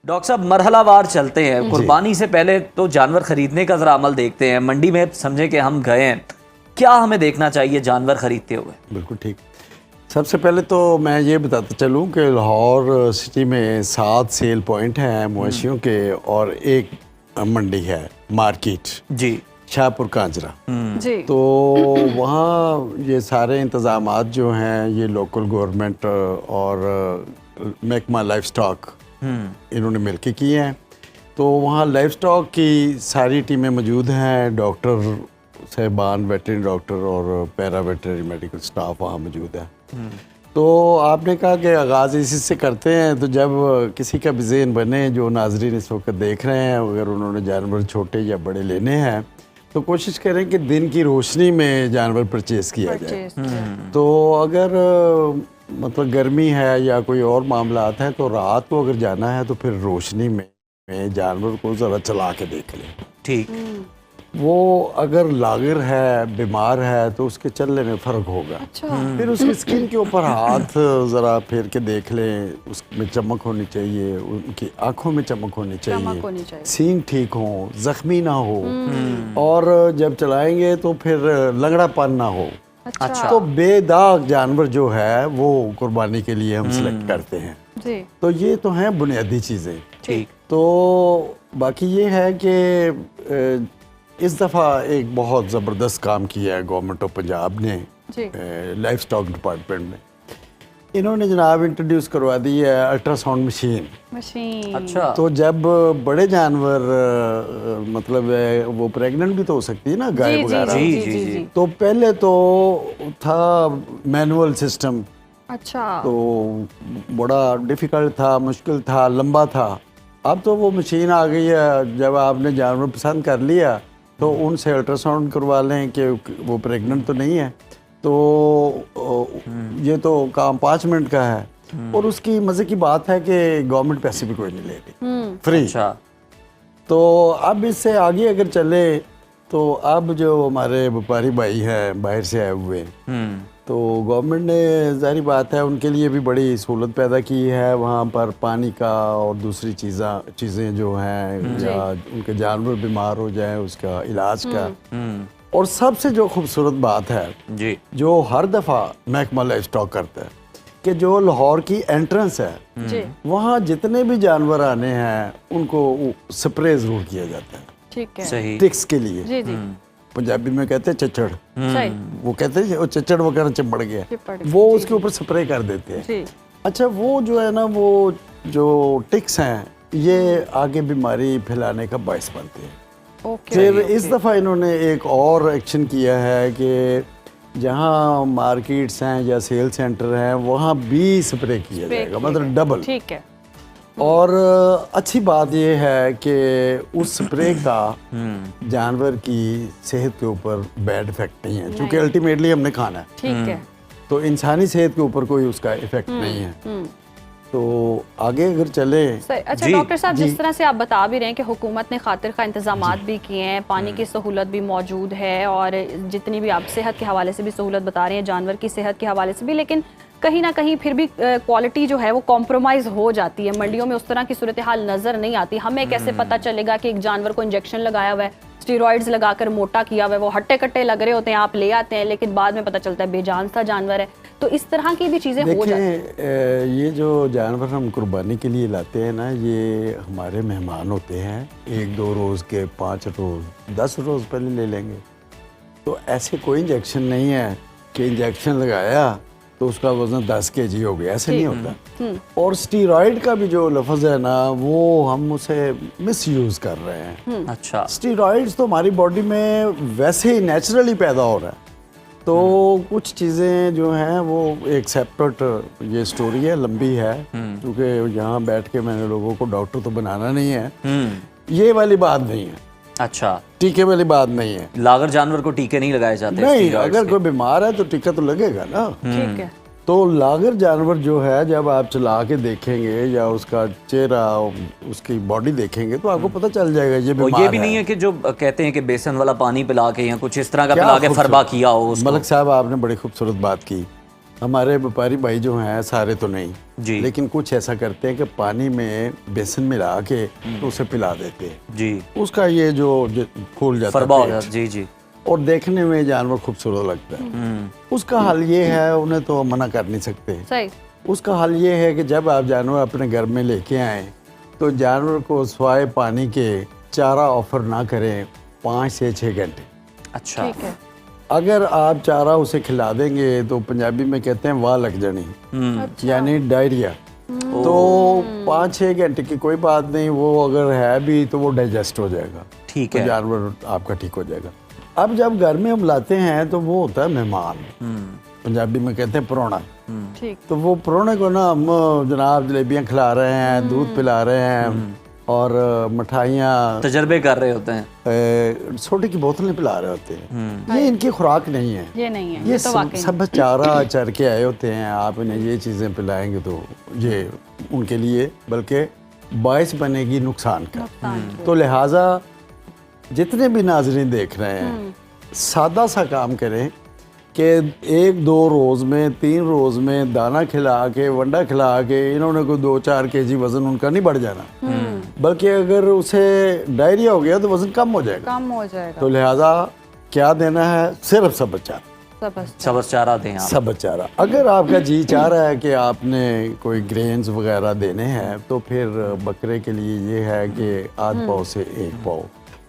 Doctor साहब मरहलावार चलते हैं, कुर्बानी से पहले तो जानवर खरीदने का जरा अमल देखते हैं। मंडी में समझे कि हम गए हैं, क्या हमें देखना चाहिए जानवर खरीदते हुए? बिल्कुल ठीक। सबसे पहले तो मैं ये बताता चलूँ कि लाहौर सिटी में 7 सेल पॉइंट हैं मवेशियों के और एक मंडी है मार्केट जी, शाहपुर कांजरा जी। तो वहाँ ये सारे इंतज़ामात जो हैं ये लोकल गवर्नमेंट और महकमा लाइफ स्टॉक इन्होंने मिलके किए हैं। तो वहाँ लाइफ स्टॉक की सारी टीमें मौजूद हैं, डॉक्टर साहिबान, वेटरनरी डॉक्टर और पैरा वेटरनरी मेडिकल स्टाफ वहाँ मौजूद है। तो आपने कहा कि आगाज़ इसी से करते हैं, तो जब किसी का भी ज़हन बने, जो नाजरीन इस वक्त देख रहे हैं, अगर उन्होंने जानवर छोटे या बड़े लेने हैं तो कोशिश करें कि दिन की रोशनी में जानवर परचेज़ किया जाए। तो अगर मतलब गर्मी है या कोई और मामला है तो रात को अगर जाना है तो फिर रोशनी में जानवर को ज़रा चला के देख लें। ठीक। वो अगर लागिर है, बीमार है, तो उसके चलने में फ़र्क होगा। अच्छा। फिर उसकी स्किन के ऊपर हाथ ज़रा फेर के देख लें, उसमें चमक होनी चाहिए, उनकी आँखों में चमक होनी चाहिए, सींग ठीक हो, ज़ख्मी ना हो, और जब चलाएंगे तो फिर लंगड़ापन ना हो। अच्छा। तो बेदाग जानवर जो है वो कुर्बानी के लिए हम सिलेक्ट करते हैं जी। तो ये तो हैं बुनियादी चीज़ें। ठीक। तो बाकी ये है कि इस दफ़ा एक बहुत ज़बरदस्त काम किया है गवर्नमेंट ऑफ पंजाब ने लाइफ स्टॉक डिपार्टमेंट में। इन्होंने जनाब इंट्रोड्यूस करवा दी है अल्ट्रासाउंड मशीन। अच्छा। तो जब बड़े जानवर मतलब वो प्रेग्नेंट भी तो हो सकती है ना, गाय वगैरह। जी जी जी जी। तो पहले तो था मैनुअल सिस्टम। अच्छा। तो बड़ा डिफ़िकल्ट था, मुश्किल था, लंबा था। अब तो वो मशीन आ गई है, जब आपने जानवर पसंद कर लिया तो उनसे अल्ट्रासाउंड करवा लें कि वो प्रेग्नेंट तो नहीं है। तो ये तो काम 5 मिनट का है और उसकी मज़े की बात है कि गवर्नमेंट पैसे भी कोई नहीं ले रही, फ्री। अच्छा। तो अब इससे आगे अगर चले तो अब जो हमारे व्यापारी भाई हैं बाहर से आए हुए, तो गवर्नमेंट ने ज़ाहिर बात है उनके लिए भी बड़ी सहूलत पैदा की है। वहाँ पर पानी का और दूसरी चीज़ें जो हैं, या उनके जानवर बीमार हो जाए उसका इलाज का। और सबसे जो खूबसूरत बात है जी, जो हर दफ़ा महकमा लाइफ स्टॉक करता है कि जो लाहौर की एंट्रेंस है वहाँ जितने भी जानवर आने हैं उनको स्प्रे ज़रूर किया जाता है। ठीक है। सही। टिक्स के लिए। जी जी। पंजाबी में कहते हैं चच्चड़। सही। वो कहते हैं चच्चड़ वगैरह चिपड़ गया, वो उसके ऊपर स्प्रे कर देते हैं। जी। अच्छा, वो जो है ना, वो जो टिक्स हैं ये आगे बीमारी फैलाने का बायस बनते हैं। फिर इस दफ़ा इन्होंने एक और एक्शन किया है कि जहाँ मार्केट्स हैं या सेल सेंटर हैं वहाँ भी स्प्रे किया जाएगा, मतलब डबल। ठीक है। और अच्छी बात यह है कि उस स्प्रे का जानवर की सेहत के ऊपर बैड इफेक्ट नहीं है, क्योंकि अल्टीमेटली हमने खाना है। ठीक है। तो इंसानी सेहत के ऊपर कोई उसका इफेक्ट नहीं है। तो आगे अगर चले। अच्छा डॉक्टर साहब, जिस तरह से आप बता भी रहे हैं कि हुकूमत ने खातिर का इंतजामात भी किए हैं, पानी की सहूलत भी मौजूद है, और जितनी भी आप सेहत के हवाले से भी सहूलत बता रहे हैं, जानवर की सेहत के हवाले से भी, लेकिन कहीं ना कहीं फिर भी क्वालिटी जो है वो कॉम्प्रोमाइज़ हो जाती है। मंडियों में उस तरह की सूरत हाल नज़र नहीं आती। हमें कैसे पता चलेगा कि एक जानवर को इंजेक्शन लगाया हुआ है, स्टेरॉइड्स लगाकर मोटा किया हुआ है, वो हट्टे कट्टे लग रहे होते हैं, आप ले आते हैं, लेकिन बाद में पता चलता है बेजान सा जानवर है। तो इस तरह की भी चीज़ें हो जाती हैं। ये जो जानवर हम कुर्बानी के लिए लाते हैं ना, ये हमारे मेहमान होते हैं, 1-2 रोज़ के, 5 रोज़, 10 रोज़ पहले ले लेंगे। तो ऐसे कोई इंजेक्शन नहीं है कि इंजेक्शन लगाया तो उसका वज़न 10 kg हो गया, ऐसे नहीं होता। और स्टीरॉइड का भी जो लफ्ज़ है ना, वो हम उसे मिसयूज़ कर रहे हैं। अच्छा। स्टीरॉइड्स तो हमारी बॉडी में वैसे ही नेचुरली पैदा हो रहा है। तो कुछ चीज़ें जो हैं वो एक सेपरेट ये स्टोरी है, लंबी है, क्योंकि यहाँ बैठ के मैंने लोगों को डॉक्टर तो बनाना नहीं है, ये वाली बात नहीं है। अच्छा, टीके वाली बात नहीं है। लागर जानवर को टीके नहीं लगाए जाते? नहीं, अगर कोई बीमार है तो टीका तो लगेगा ना। ठीक है। तो लागर जानवर जो है जब आप चला के देखेंगे या उसका चेहरा, उसकी बॉडी देखेंगे तो आपको पता चल जाएगा ये बीमार है। ये भी नहीं है कि जो कहते हैं कि बेसन वाला पानी पिला के या कुछ इस तरह का पिला के फरबा किया हो उसको। मलिक साहब, आपने बड़ी खूबसूरत बात की हमारे व्यापारी भाई जो हैं सारे तो नहीं जी। लेकिन कुछ ऐसा करते हैं कि पानी में बेसन मिला के तो उसे पिला देते हैं जी, उसका ये जो फूल जाता फरबा हो है जाता, जी जी। और देखने में जानवर खूबसूरत लगता है। उसका हल ये है, उन्हें तो मना कर नहीं सकते। सही। उसका हल ये है कि जब आप जानवर अपने घर में लेके आए तो जानवर को स्वाय पानी के चारा ऑफर ना करें 5 से 6 घंटे। अच्छा, ठीक है। अगर आप चारा उसे खिला देंगे तो पंजाबी में कहते हैं वाह लग जानी, यानी डायरिया। तो 5-6 घंटे की कोई बात नहीं, वो अगर है भी तो वो डाइजेस्ट हो जाएगा, ठीक तो है। जानवर आपका ठीक हो जाएगा। अब जब घर में हम लाते हैं तो वो होता है मेहमान, पंजाबी में कहते हैं परोना। ठीक। तो वो परोने को ना हम जनाब जलेबियाँ खिला रहे हैं, दूध पिला रहे हैं और मिठाइयाँ, तजर्बे कर रहे होते हैं। सोडे की बोतलें पिला रहे होते हैं। ये इनकी खुराक नहीं है, ये नहीं है, ये तो वाकई सब चारा चर के आए होते हैं। आप इन्हें ये चीज़ें पिलाएंगे तो ये उनके लिए बल्कि बायस बनेगी नुकसान का। तो लिहाजा जितने भी नाजरीन देख रहे हैं, सादा सा काम करें कि 1-2 रोज़ में 3 रोज़ में दाना खिला के वंडा खिला के इन्होंने कोई 2-4 केजी वज़न उनका नहीं बढ़ जाना, बल्कि अगर उसे डायरिया हो गया तो वज़न कम हो जाएगा। कम हो जाएगा। तो लिहाजा क्या देना है, सिर्फ सब्ज़ चारा। सब्ज़ चारा दें आप। सब्ज़ चारा। अगर आपका जी चाह रहा है कि आपने कोई ग्रेन्स वगैरह देने हैं तो फिर बकरे के लिए ये है कि आध पाव से 1 पाव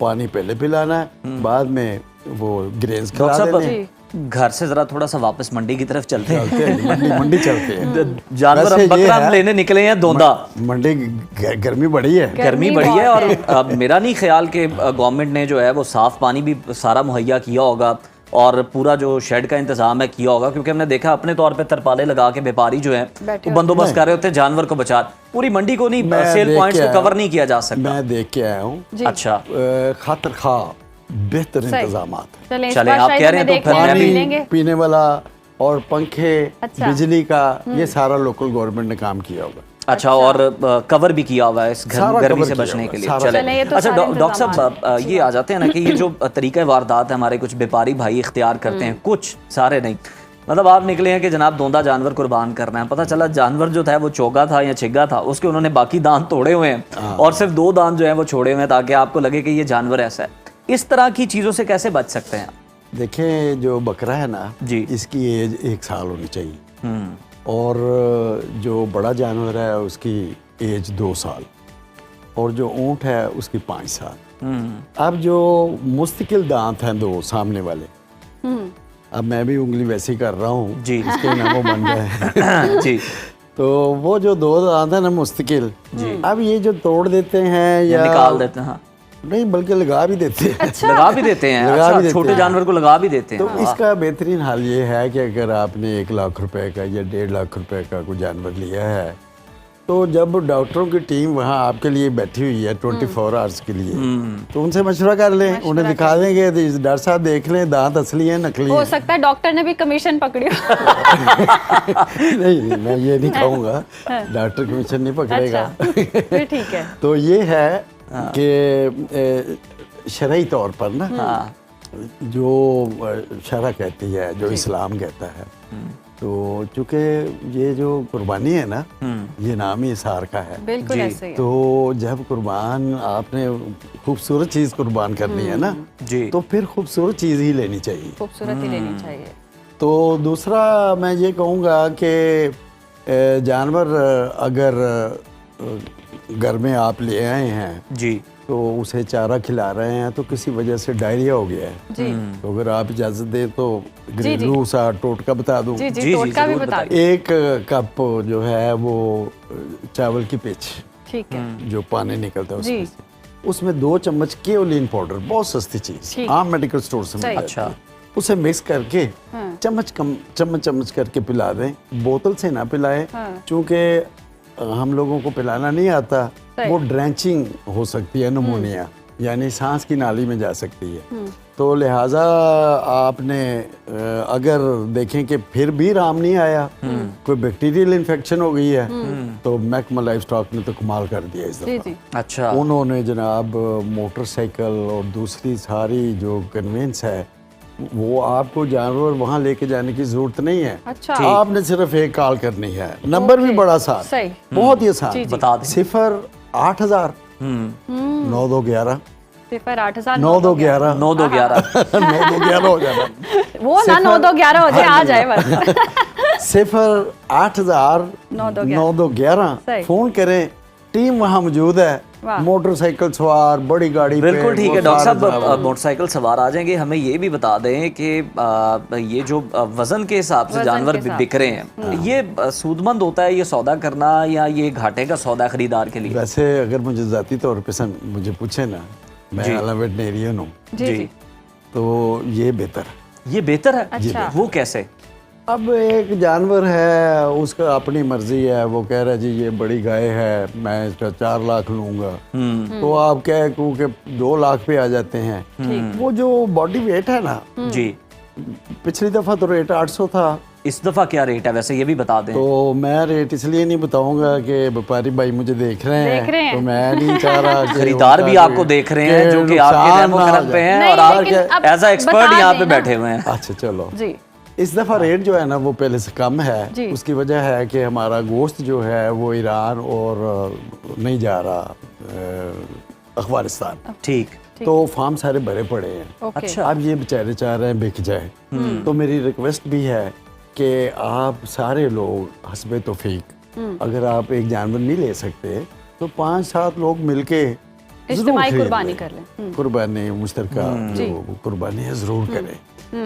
पानी पहले पिलाना है, बाद में वो ग्रेन्स खिला डॉक्टर देने हैं। साहब, घर से जरा थोड़ा सा वापस मंडी की तरफ चलते हैं। मंडी चलते हैं। जानवर वैसे हम ये बकरा है, हम लेने निकले हैं दोंदा। मंडी गर्मी बड़ी है। गर्मी बढ़ी है और अब मेरा नहीं ख्याल कि गवर्नमेंट ने जो है वो साफ पानी भी सारा मुहैया किया होगा और पूरा जो शेड का इंतजाम है किया होगा, क्योंकि हमने देखा अपने तौर पे तरपाले लगा के व्यापारी जो है वो बंदोबस्त कर रहे होते हैं जानवर को बचा। पूरी मंडी को नहीं, सेल पॉइंट्स को कवर नहीं किया जा सकता। मैं देख के आया हूँ। अच्छा, खातिर खा बेहतर इंतजाम है। चले आप कह रहे हैं तो फिर मैं भी पानी पीने वाला और पंखे, बिजली का, ये सारा लोकल गवर्नमेंट ने काम किया होगा। अच्छा, और कवर भी किया हुआ है इस गर्मी से बचने के लिए। चले, अच्छा डॉक्टर साहब ये आ जाते हैं ना कि ये जो तरीका वारदात है हमारे कुछ व्यापारी भाई इख्तियार करते हैं, कुछ सारे नहीं। मतलब आप निकले हैं कि जनाब दोंदा जानवर कुर्बान करना है, पता चला जानवर जो था वो चोगा था या छिग्गा था, उसके उन्होंने बाकी दांत तोड़े हुए हैं और सिर्फ 2 दांत जो है वो छोड़े हुए हैं ताकि आपको लगे कि ये जानवर ऐसा है। इस तरह की चीज़ों से कैसे बच सकते हैं? देखें, जो बकरा है ना जी, इसकी एज 1 साल होनी चाहिए और जो बड़ा जानवर है उसकी एज 2 साल और जो ऊँट है उसकी 5 साल। अब जो मुस्तकिल दांत हैं 2 सामने वाले, अब मैं भी उंगली वैसे ही कर रहा हूँ जी, इसके नामों बन जाए जी, तो वो जो 2 दांत है ना मुस्तकिल, अब ये जो तोड़ देते हैं या निकाल देते हैं, नहीं बल्कि लगा भी देते हैं। अच्छा। लगा भी देते हैं। लगा अच्छा, भी देते छोटे हैं। जानवर को लगा भी देते हैं। तो इसका बेहतरीन हल ये है कि अगर आपने 1 लाख रुपए का या 1.5 लाख रुपए का कोई जानवर लिया है तो जब डॉक्टरों की टीम वहाँ आपके लिए बैठी हुई है 24 आवर्स के लिए, तो उनसे मशवरा कर लें, उन्हें दिखा देंगे डॉक्टर साहब देख लें दांत असली हैं नकली हो हैं। सकता है डॉक्टर ने भी कमीशन पकड़ी हो। नहीं, मैं ये नहीं कहूँगा, डॉक्टर कमीशन नहीं पकड़ेगा। फिर ठीक है। तो ये है कि शरई तौर पर ना जो शरअ कहती है, जो इस्लाम कहता है, तो चूँकि ये जो कुर्बानी है ना ये नाम ही इसार का है, बिल्कुल ऐसे ही है। तो जब कुर्बान आपने खूबसूरत चीज़ कुर्बान करनी है ना जी, तो फिर खूबसूरत चीज़ ही लेनी चाहिए। खूबसूरत ही लेनी चाहिए। तो दूसरा मैं ये कहूँगा कि जानवर अगर घर में आप ले आए हैं जी, तो उसे चारा खिला रहे हैं तो किसी वजह से डायरिया हो गया है जी, तो अगर आप इजाज़त दें तो घरेलू सा टोटका बता दूं। जी, जी, जी, टोटका भी जरूर बता बताइए। 1 कप जो है वो चावल की पिच, ठीक है। जो पानी निकलता है जी। उसमें से, उसमें 2 चम्मच केओलिन पाउडर, बहुत सस्ती चीज़, ठीक। आम मेडिकल स्टोर से मिल जाती अच्छा। है, उसे मिक्स करके चम्मच करके पिला दें। बोतल से ना पिलाएं, चूँकि हम लोगों को पिलाना नहीं आता, वो ड्रेंचिंग हो सकती है, निमोनिया यानी सांस की नाली में जा सकती है। तो लिहाजा आपने अगर देखें कि फिर भी आराम नहीं आया, कोई बैक्टीरियल इन्फेक्शन हो गई है, तो मैकमा लाइफ स्टॉक ने तो कमाल कर दिया इस जी, दफा। जी। अच्छा, उन्होंने जनाब मोटरसाइकिल और दूसरी सारी जो कन्वेंस है वो आपको जानवर वहाँ लेके जाने की जरूरत नहीं है। अच्छा। आपने सिर्फ एक कॉल करनी है, नंबर भी बड़ा आसान, सही, बहुत ही आसान, बता दें। 0-8000 9-2-11 0-8000 9-2-11 9-2-11 9-2-11 हो जाना। वो ना 9-2-11 हो जाए, आ जाए बस। 0-8000 9-2-11 सही। फोन करें, टीम वहाँ मौजूद है, वाह। मोटरसाइकिल सवार, बड़ी गाड़ी पे, बिल्कुल ठीक वो है डॉक्टर सारे साहब, मोटरसाइकिल सवार आ जाएंगे। हमें ये भी बता दें कि ये जो वजन के हिसाब से वजन जानवर के हिसाब बिक रहे हैं, ये सूदमंद होता है ये सौदा करना, या ये घाटे का सौदा खरीदार के लिए? वैसे अगर मुझे ज़ाती तौर पे मुझे पूछे ना, मैं आला वेटनेरियन हूँ, जी। तो ये बेहतर है। ये बेहतर है? अच्छा। वो कैसे? अब एक जानवर है, उसका अपनी मर्जी है, वो कह रहा है जी ये बड़ी गाय है, मैं इसका 4 लाख लूंगा, तो आप क्या क्योंकि 2 लाख पे आ जाते हैं। वो जो बॉडी वेट है ना, जी, पिछली दफा तो रेट 800 था, इस दफा क्या रेट है वैसे ये भी बता दें। तो मैं रेट इसलिए नहीं बताऊंगा कि व्यापारी भाई मुझे देख रहे हैं, तो मैं नहीं चाह रहा कि खरीदार भी आपको देख रहे हैं जो कि आपके रहमो करम पे हैं, और आप एज अ एक्सपर्ट यहाँ पे बैठे हुए हैं। अच्छा चलो जी। इस दफ़ा रेट जो है ना वो पहले से कम है। उसकी वजह है कि हमारा गोश्त जो है वो ईरान और नहीं जा रहा अफगानिस्तान। ठीक। तो फार्म सारे भरे पड़े हैं। अच्छा। अब ये बेचारे चाह रहे हैं बिक जाए, तो मेरी रिक्वेस्ट भी है कि आप सारे लोग हस्बे तौफीक, अगर आप एक जानवर नहीं ले सकते तो 5-7 लोग मिलके इज्तिमाई कुर्बानी कर लें। कुर्बानी मुश्तरका जो कुर्बानी है जरूर करें,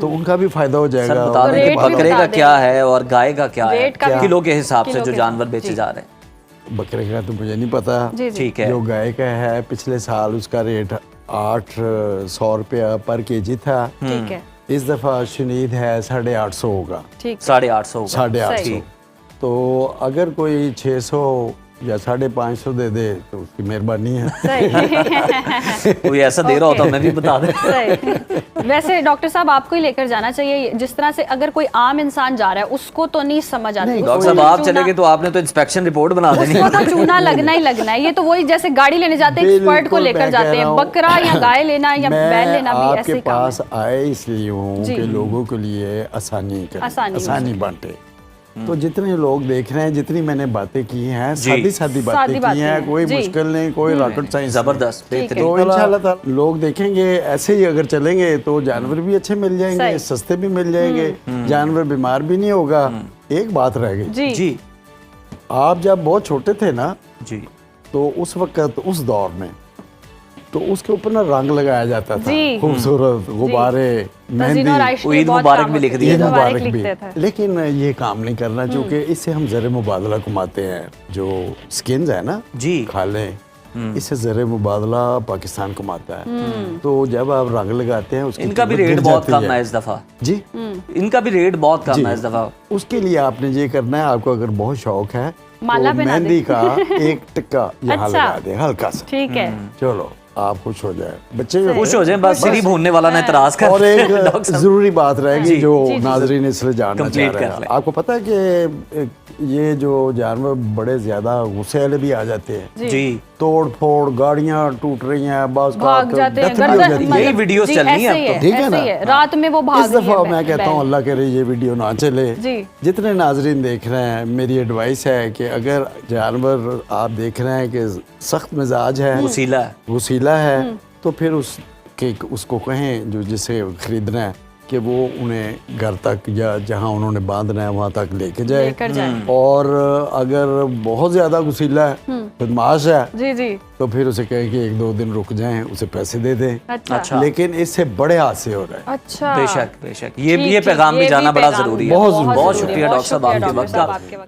तो उनका भी फायदा हो जाएगा। सर बता दें कि बकरे का क्या है और गाय का क्या है, का किलो के हिसाब से जो जानवर बेचे जा रहे हैं? बकरे का तो मुझे नहीं पता, ठीक है। जो गाय का है पिछले साल उसका रेट 800 रुपया पर केजी था। ठीक है। इस दफा शुनीद है 850 होगा। 850 850। तो अगर कोई 600 या 550 दे दे तो उसकी मेहरबानी है। कोई ऐसा दे रहा हो तो हमें भी बता दे। वैसे डॉक्टर साहब आपको ही लेकर जाना चाहिए, जिस तरह से अगर कोई आम इंसान जा रहा है उसको तो नहीं समझ आती। डॉक्टर साहब आप चले गए तो आपने तो इंस्पेक्शन रिपोर्ट बना देनी है। उसको तो चूना लगना ही लगना है। ये तो वही जैसे गाड़ी लेने जाते हैं, एक्सपर्ट को लेकर जाते हैं, बकरा या गाय लेना या बैल लेना भी ऐसे आपके ही काम पास आए इसलिए हूँ कि लोगों के लिए आसानी बांटे। तो जितने लोग देख रहे हैं, जितनी मैंने बातें की हैं, सादी बातें की हैं, कोई मुश्किल नहीं, कोई रॉकेट साइंस, जबरदस्त। तो इंशाल्लाह लोग देखेंगे ऐसे ही अगर चलेंगे तो जानवर भी अच्छे मिल जाएंगे, सस्ते भी मिल जाएंगे, जानवर बीमार भी नहीं होगा। एक बात रह गई जी, आप जब बहुत छोटे थे ना जी, तो उस वक्त उस दौर में तो उसके ऊपर ना रंग लगाया जाता था, खूबसूरत गुब्बारे, मेहंदी, ईद मुबारक भी लिख दिया मुबारक भी। लेकिन ये काम नहीं करना, क्योंकि इससे हम ज़र मुबादला कमाते हैं। जो स्किन्स है ना जी, खालें, इससे ज़र मुबादला पाकिस्तान कमाता है। तो जब आप रंग लगाते हैं उसकी इनका भी रेट बहुत कम है इस दफा जी, इनका भी रेट बहुत कम है इस दफा। उसके लिए आपने ये करना है, आपको अगर बहुत शौक है तो मेहंदी का एक टिक्का यहाँ लगा दे हल्का सा, ठीक है, चलो आप खुश हो जाए, बच्चे भी खुश हो जाए, बस सिरी भूनने वाला ना इतराज कर। और एक जरूरी बात रहेगी जो नाजरीन इसलिए जानना चाह रहे हैं, आपको पता है कि ये जो जानवर बड़े ज्यादा गुस्से वाले भी आ जाते हैं जी, तोड़ फोड़, गाड़ियां टूट रही हैं, बस भाग जाते हैं, यही वीडियोस चल रही हैं अब तो, ठीक है ना, रात में वो भाग। इस दफा मैं कहता हूँ अल्लाह करे ये वीडियो ना चले। जितने नाजरीन देख रहे हैं, मेरी एडवाइस है कि अगर जानवर आप देख रहे हैं कि सख्त मिजाज है, वसीला है, तो फिर उसको कहें जो जिसे खरीदना है कि वो उन्हें घर तक या जहां उन्होंने बांधना है वहां तक लेके जाए। और अगर बहुत ज्यादा गुस्सीला है, बदमाश है, तो फिर उसे कहें कि 1-2 दिन रुक जाएं, उसे पैसे दे दें। अच्छा। लेकिन इससे बड़े हादसे हो रहे हैं। अच्छा। बेशक बेशक, ये पैगाम भी जाना बड़ा जरूरी है। बहुत शुक्रिया डॉक्टर साहब आपके वक्त का।